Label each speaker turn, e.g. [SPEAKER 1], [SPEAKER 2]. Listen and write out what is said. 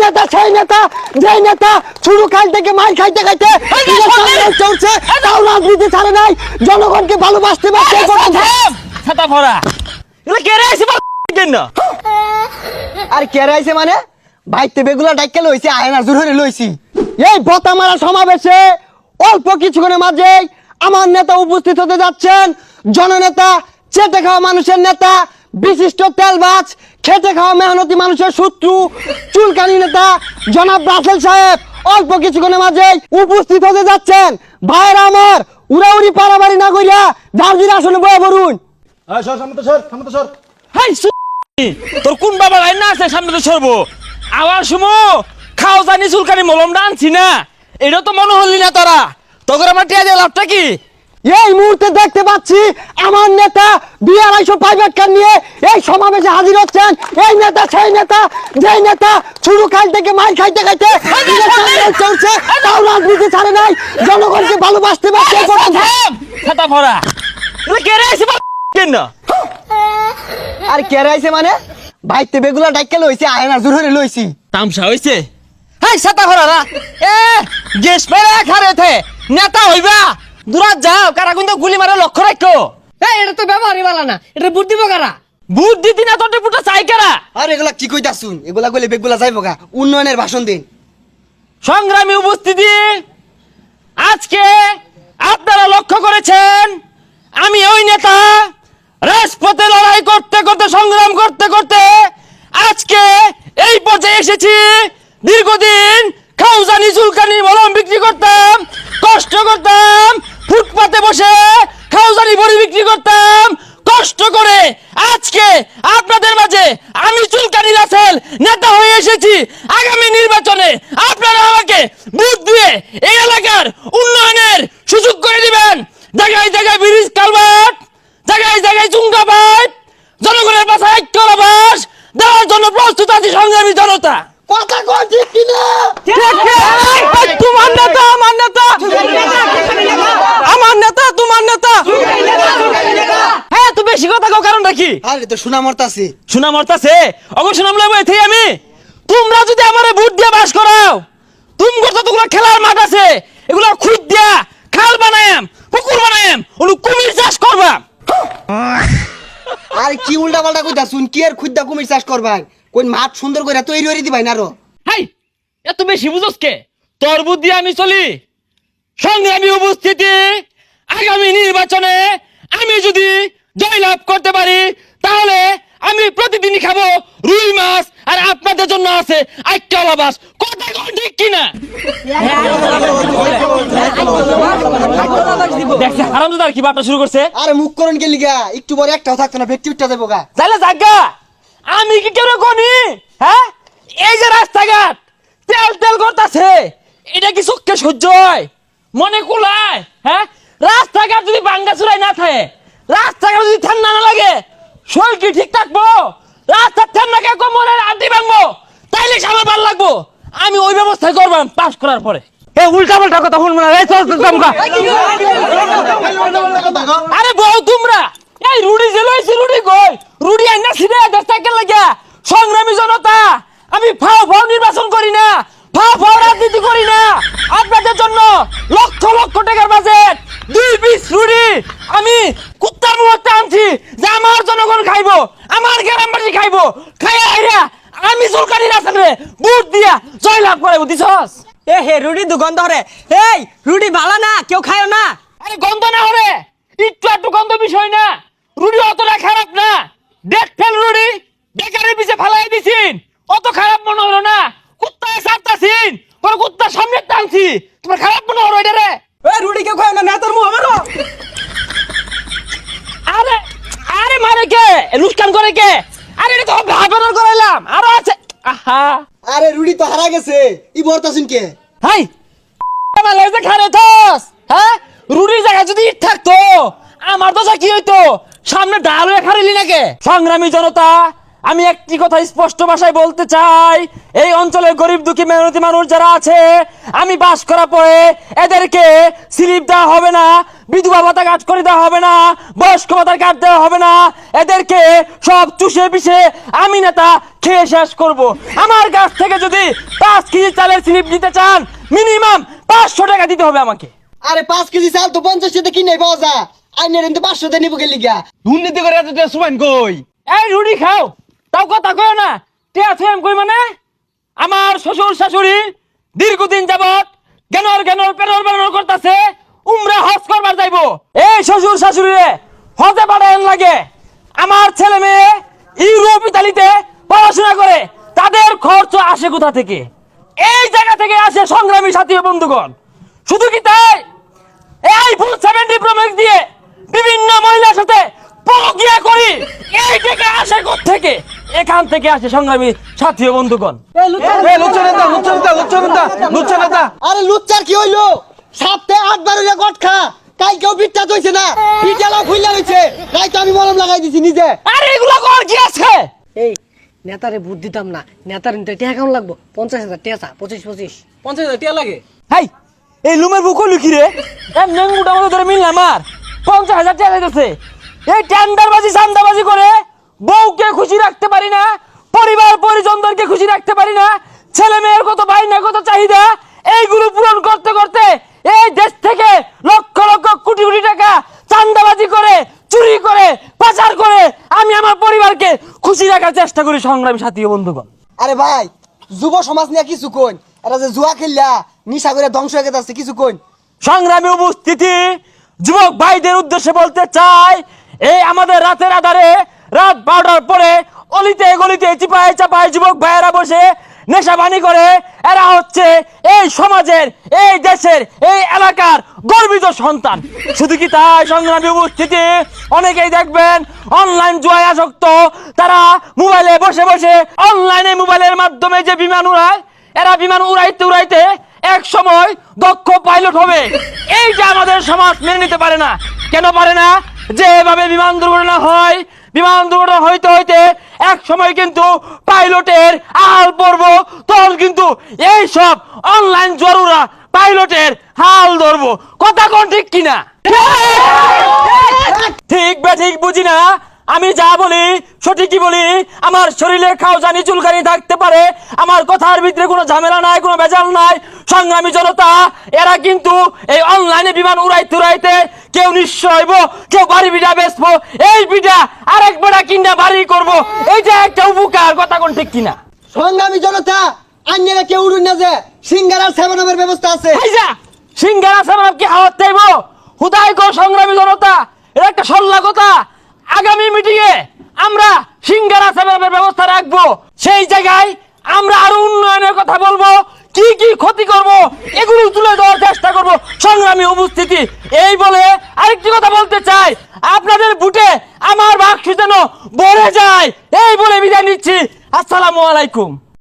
[SPEAKER 1] নেতা সেই নেতা যেই নেতা শুরু কাল থেকে মার খাইতে খাইতে চলছে, তাও রাজনীতি ছাড়ে নাই, জনগণকে ভালোবাসতে পারছে।
[SPEAKER 2] ছাতা ভরা এগুলো কেড়ে আইছে কেন?
[SPEAKER 1] আর কেড়ে আইছে মানে ভাইতে বেগুলা ডাইকে লইছে, আয়না জোরে লইছি। এই বতা মারা সমাবেশে অল্প কিছুক্ষণের মাঝে আমার নেতা উপস্থিত হতে যাচ্ছেন। জননেতা, চেটে খাওয়া মানুষের নেতা, বিশিষ্ট তেলবাজ, খেটে খাওয়া মেহনতি মানুষের শত্রু, চুলকানি নেতা জনাব রাসেল সাহেব অল্প কিছুক্ষণের মাঝে উপস্থিত হতে যাচ্ছেন। ভাইয়েরা আমার, উড়াউড়ি পারাবাড়ি না কইরা জার্জির আসনে বয়ে পড়ুন।
[SPEAKER 2] হাই তোর কোন বাবা লাইন না আছে সামনে তো সরবো আবার শুমো খাও জানি চুলকানি মলমটা আনছি না, এটা তো মনে হলি না তোরা তোর আমার টিয়া দিয়ে লাভটা কি?
[SPEAKER 1] এই মুহূর্তে দেখতে পাচ্ছি আমার নেতা 250 প্রাইভেট কার নিয়ে এই সমাবেশে হাজির হচ্ছেন। এই নেতা সেই নেতা যেই নেতা শুরু কাল থেকে মার খাইতে খাইতে চলছে, তাও রাজনীতি ছাড়ে নাই, জনগণকে ভালোবাসতে পারছে।
[SPEAKER 2] ছাতা ভরা এগুলো কেড়ে আইছে কেন?
[SPEAKER 1] আর কেড়ে আইছে মানে ভাইতে বেগুলা ডাইকে লইছে, আয়না জোরে লইছি।
[SPEAKER 2] তামসা হইছে। হাই ছাতা ভরা রা এ গেস মেরে খারে থে নেতা হইবা দূরাত যাও, কারা কিন্তু গুলি মারে লক্ষ্য রাখো।
[SPEAKER 3] এই এটা তো ব্যবহারই ভালো না, এটা বুদ্ধি বকারা।
[SPEAKER 2] বুদ্ধি দিনা তোর পুটা চাই কারা?
[SPEAKER 1] আর এগুলা কি কইতাছুন? এগুলা কইলে বেগুলা যাইবো গা। উন্নয়নের ভাষণ দিন।
[SPEAKER 2] সংগ্রামী উপস্থিতি, আজকে আপনারা লক্ষ্য করেছেন আমি ওই নেতা রাজপথে লড়াই করতে করতে সংগ্রাম করতে করতে আজকে এই পর্যায়ে এসেছি। দীর্ঘদিন খাউজানি চুলকানি মলম বিক্রি করতাম, কষ্ট করতাম, ফুটপাতে বসে খাউজানি বড়ি বিক্রি করতাম কষ্ট করে। আজকে আপনাদের মাঝে আমি চুলকানি রাসেল নেতা হয়ে এসেছি। আগামী নির্বাচনে আপনারা আমাকে ভোট দিয়ে এই এলাকার উন্নয়নের সুযোগ করে দিবেন। জায়গায় জায়গায় ব্রিজ কালভার্ট, জায়গায় জায়গায় চুঙ্গা পাইপ, জনগণের বাসায় ঐক্য আবাস দেওয়ার জন্য প্রস্তুত আছি সংগ্রামী জনতা।
[SPEAKER 1] কথা কই ঠিক কিনা?
[SPEAKER 2] তোমার নেতা আমার নেতা, আমার নেতা তোমার নেতা। হ্যাঁ তো বেশি কথা কও, কারণটা কি?
[SPEAKER 1] আরে তো শোনা মরতাছে।
[SPEAKER 2] শোনা মরতাছে অবশ্য নাম লইব এতেই আমি। তোমরা যদি আমারে ভোট দিয়ে বাস করাও, তুমগো যতগুলো খেলার মাঠ আছে এগুলো খুদ দিয়া খাল বানায়াম, পুকুর বানায়াম, ওগুলো কুমির চাষ করবা।
[SPEAKER 1] আর কি উল্টা পাল্টা কইতাছুন? কি আর খুদ্দা কুমির চাষ করবাই? কোন মাঠ সুন্দর করে তৈরি করে দিবাই না আরো।
[SPEAKER 2] হাই এত বেশি বুঝোস কে? তোর বুদ্ধি আমি চলি। সংগ্রামী উপস্থিতি, আগামী নির্বাচনে আমি যদি জয়লাভ করতে পারি তাহলে আমি প্রতিদিনই খাবো রুই মাছ, আর আপনাদের জন্য আছে আইক্কাল আবাস। কথা কোন ঠিক কিনা? দেখছে হারামজাদার কি বার্তা শুরু করছে।
[SPEAKER 1] আরে মুখ করেন কে লিগা? একটু পরে একটাও থাকতো না, ব্যক্তি উঠতে দেবো গা।
[SPEAKER 2] তাহলে জাগা আমি কি কেন কোনি? হ্যাঁ এই যে রাস্তাঘাট তেল তেল করতেছে, এটা কি চোখে সহ্য হয়? মনে কুলায়? হ্যাঁ রাস্তাঘাট যদি ভাঙ্গা চুরাই না থাকে, রাস্তাঘাট যদি ঠান্ডা না লাগে, শরীর কি ঠিক থাকবো? রাস্তার ঠান্ডাকে কোমরের আড্ডি ভাঙবো, তাইলে আমার ভালো লাগবো। আমি ওই ব্যবস্থায় করবাম পাস করার পরে। এ উল্টা পাল্টা কথা শুনবো না। আরে বউ তোমরা এই রুডি যে লইছি, রুডি কই? রুডি আইনা সিধা দেশটাকে লাগিয়া। সংগ্রামী জনতা, আমি ফাও ফাও নির্বাচন করি না, ফাও ফাও রাজনীতি করি না। আপনাদের জন্য লক্ষ লক্ষ টাকার বাজেট, 2 পিস রুডি আমি কুত্তার মুহূর্তে আনছি যে আমার জনগণ খাইবো, আমার গ্রামবাসী খাইবো। খাইয়া আইরা আমি চুলকানি রাসেলে বুট দিয়া জয়লাভ করে দিছস।
[SPEAKER 3] এ হে রুডি দুগন্ধ হরে। এই রুডি ভালো না, কেউ খায়ও না।
[SPEAKER 2] আরে গন্ধ না হরে, একটু একটু গন্ধ বিষয় না। রুডি অতটা খারাপ না। দেখ ফেল রুডি বেকারের পিছে ফালাই দিছিন, অত খারাপ মনে হলো না। কুত্তায় সারতাছিন, তোর কুত্তার সামনে টানছি, তোমার খারাপ মনে হলো এটা রে?
[SPEAKER 3] এই রুডি কেউ খায় না, নেতার মুখ আমারও।
[SPEAKER 2] আরে আরে মারে কে? লুস্কান করে কে? আরে এটা তো ভাবনার করাইলাম, আরো আছে। আহা
[SPEAKER 1] আরে রুডি তো হারা গেছে, ই বর্তাছুন কে?
[SPEAKER 2] হাই আমার লেজে খারে থস। হ্যাঁ রুডির জায়গায় যদি ইট থাকতো আমার তো কি হইতো? সামনে ডাল হয়ে খারিলি নাকি? সংগ্রামী জনতা, আমি একটি কথা স্পষ্ট ভাষায় বলতে চাই, এই অঞ্চলে গরিব দুঃখী মেহনতি মানুষ যারা আছে, আমি বাস করা পরে এদেরকে স্লিপ দেওয়া হবে না, বিধবা ভাতা কাজ করে দেওয়া হবে না, বয়স্ক ভাতার কাজ দেওয়া হবে না, এদেরকে সব চুষে পিষে আমি নেতা খেয়ে শেষ করব। আমার কাছ থেকে যদি 5 কেজি চালের স্লিপ নিতে চান মিনিমাম 500 টাকা দিতে হবে আমাকে।
[SPEAKER 1] আরে 5 কেজি চাল তো 50 টাকা কিনে পাওয়া যায়, আইনের কিন্তু 500 টাকা নিব গেলি গা।
[SPEAKER 4] দুর্নীতি করে এত সুমান কই?
[SPEAKER 2] এই রুটি খাও তাও কথা কয় না, টিয়া থুয়াম কই মানে? আমার শ্বশুর শাশুড়ি দীর্ঘদিন যাবত জ্ঞানর পেনর বেনর করতেছে, উমরা হজ করবার যাইবো। এই শ্বশুর শাশুড়ি হজে পাঠান লাগে, আমার ছেলে মেয়ে ইউরোপ ইতালিতে পড়াশোনা করে, তাদের খরচ আসে কোথা থেকে? এই জায়গা থেকে আসে সংগ্রামী সাথী ও বন্ধুগণ। শুধু কি তাই, এই ফুল 70 প্রমেক্স দিয়ে বিভিন্ন মহিলার সাথে প্রক্রিয়া করি, এই টাকা আসে থেকে? এখান থেকে আসে সংগ্রামী সাথী ও বন্ধুগণ।
[SPEAKER 4] এ লুচ্চা নেতা।
[SPEAKER 1] আরে লুচ্চার কি হইলো? সপ্তাহে 8 বার হইলে গট খা, কাই কেউ বিটটা হইছে না, পিটালা খুইলা হইছে, তাই তো আমি মলম লাগাই দিছি নিজে।
[SPEAKER 2] আরে এগুলো কর কি আছে?
[SPEAKER 3] এই নেতারে ভোট দিতাম না, নেতার নিতে টিয়া কেমন লাগবো? 50,000 টিয়া, 25
[SPEAKER 4] 50,000 টাকা লাগে।
[SPEAKER 2] হাই এই লুমের বুক লুকি রে, এম নেঙ্গুটা মতো ধরে মিললাম আর 50,000 টাকা দিতেছে। এই টেন্ডারবাজি চান্দাবাজি করে বউকে খুশি রাখতে পারি না, পরিবার পরিজনদেরকে খুশি রাখতে পারি না, ছেলে মেয়ের কত বাইনা কত চাহিদা, এইগুলো পূরণ করতে করতে এই দেশ থেকে লক্ষ লক্ষ কোটি কোটি টাকা চান্দাবাজি করে, চুরি করে, পাচার করে আমি আমার পরিবারকে খুশি রাখার চেষ্টা করি সংগ্রামী সাথী ও বন্ধুগণ।
[SPEAKER 1] আরে ভাই, যুব সমাজ নিয়ে কিছু কইন, এরা যে জুয়া খেললা নিশা করে ধ্বংস হয়ে গেছে, কিছু কইন।
[SPEAKER 2] সংগ্রামী উপস্থিতি, যুবক ভাইদের উদ্দেশ্যে বলতে চাই, এই আমাদের রাতের আধারে রাত 12টার পরে অলিতে গলিতে চিপায় চাপায় যুবক ভাইয়েরা বসে নেশাবানি করে, এরা হচ্ছে এই সমাজের, এই দেশের, এই এলাকার গর্বিত সন্তান। শুধু কি তাই সংগ্রামী উপস্থিতি, অনেকেই দেখবেন অনলাইন জুয়ায় আসক্ত, তারা মোবাইলে বসে বসে অনলাইনে মোবাইলের মাধ্যমে যে বিমান উড়ায়, এরা বিমান উড়াইতে উড়াইতে এক সময় দক্ষ পাইলট হবে। এইটা আমাদের সমাজ মেনে নিতে পারে না। কেন পারে না? যেভাবে বিমান দুর্ঘটনা হয়, বিমান দুর্ঘটনা হইতে হইতে এক সময় কিন্তু পাইলটের হাল পড়বো, তখন কিন্তু এই সব অনলাইন জরুরা পাইলটের হাল ধরবো। কথা কোন ঠিক কিনা? ঠিক বা ঠিক বুঝি না, আমি যা বলি সঠিকই বলি। আমার শরীরে খাওজানি চুলকানি থাকতে পারে, আমার কথার ভিতরে কোনো ঝামেলা নাই, কোনো ভেজাল নাই। সংগ্রামী জনতা, এরা কিন্তু এই অনলাইনে বিমান উড়াইতে উড়াইতে কেউ নিঃস্ব হইব, কেউ বাড়ি বিড়া বেচবো, এই বিড়া আরেক বেড়া কিনা বাড়ি করবো, এইটা একটা উপকার। কথা কোন ঠিক কিনা?
[SPEAKER 1] সংগ্রামী জনতা, আইনেরা কেউ উড়ুন না, যে সিঙ্গারার সেবনের ব্যবস্থা আছে।
[SPEAKER 2] আইজা সিঙ্গারা সামনে কি হাওয়াত চাইব? হুদাই কর সংগ্রামী জনতা, এটা একটা সল্লা কথা। আগামী মিটিং এ আমরা সিঙ্গারা সেবনের ব্যবস্থা রাখবো, সেই জায়গায় আমরা আরো উন্নয়নের কথা বলবো, কি কি ক্ষতি করব এগুলো তুলে দেওয়ার চেষ্টা করব সংগ্রামী উপস্থিতি। এই বলে আরেকটি কথা বলতে চাই, আপনাদের ভোটে আমার বাক্স যেন ভরে যায়, এই বলে বিদায় নিচ্ছি। আসসালামু আলাইকুম।